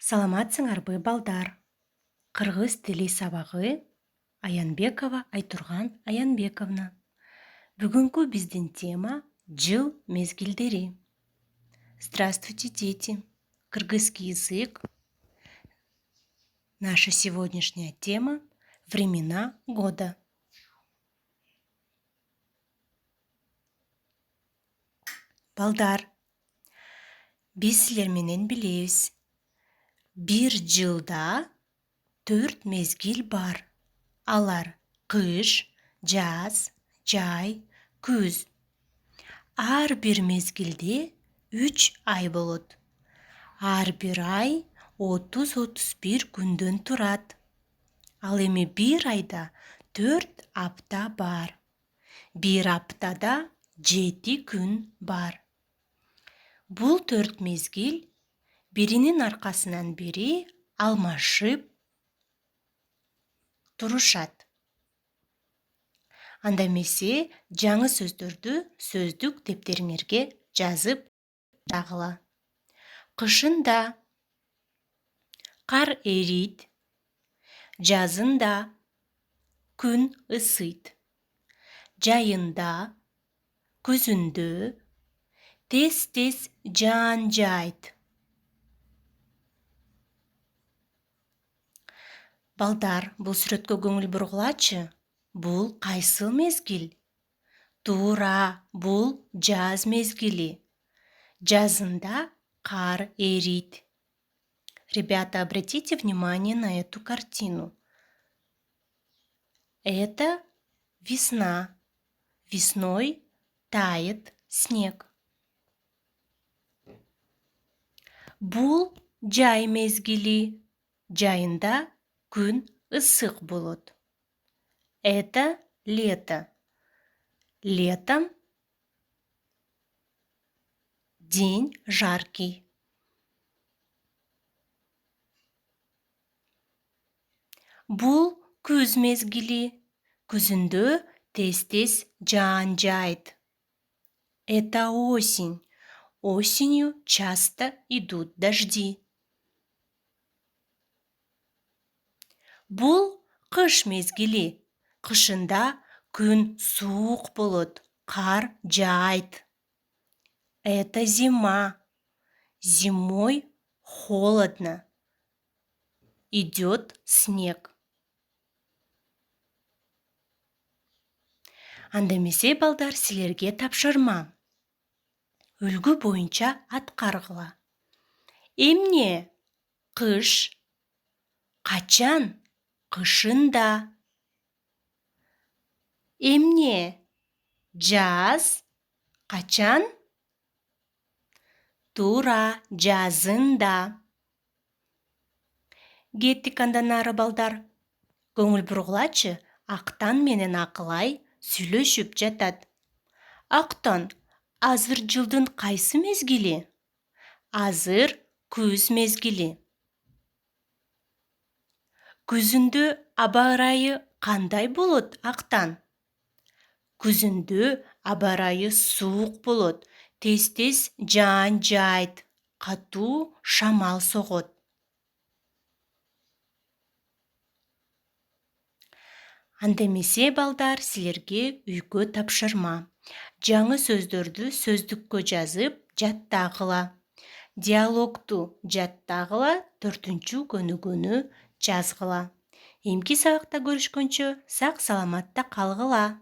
Саламатсыңарбы, балдар. Кыргыз тили сабагы Аянбекова Айтурган Аянбековна. Бүгүнкү биздин тема жыл мезгилдери. Здравствуйте, дети. Кыргызский язык. Наша сегодняшняя тема — времена года. Балдар, биз силер менен билебиз. Бир жылда 4 мезгил бар. Алар кыш, жаз, жай, күз. Ар бир мезгилде 3 ай болот. Ар бир ай 30-31 күндөн турат. Ал эми бир айда 4 апта бар. Бир аптада 7 күн бар. Бул 4 мезгил биринин аркасынан бири алмашып турушат. Анда эмесе жаңы сөздөрдү сөздүк дептериңерге жазып жагыла. Кышында кар эрийт, жазында күн ысыйт, жайында, күзүндө тез-тез жаан жаайт. Балдар, бул сүрөткө көңүл бургулачы. Бул кайсы мезгил? Туура, бул жаз мезгили. Жазында кар эрийт. Ребята, обратите внимание на эту картину. Это весна. Весной тает снег. Бул жай мезгили. Жайында күн ысык болот. Это лето. Летом день жаркий. Бул күз мезгили. Күзүндө тез-тез жаан жаайт. Это осень. Осенью часто идут дожди. Бул кыш мезгили. Кышында күн суук болот, кар жаайт. Это зима. Зимой холодно. Идет снег. Анда эмесе балдар, силерге тапшырма. Үлгү боюнча аткаргыла. Эмне? Кыш. Качан? Кышында. Эмне? Жаз. Качан? Туура, жазында. Кеттик андан ары, балдар. Көңүл бургулачы. Актан менен Акылай сүйлөшүп жатат. Актан, азыр жылдын кайсы мезгили? Азыр күз мезгили. Күзүндө аба ырайы кандай болот, Актан? Күзүндө аба ырайы суук болот, тез-тез жаан жаайт, катуу шамал согот. Анда эмесе балдар, силерге үйгө тапшырма. Жаңы сөздөрдү сөздүккө жазып жаттагыла. Диалогту жаттагыла, 4-чү көнүгүүнү жазгыла. Эмки сабакта көрүшкөнчө сак саламатта калгыла.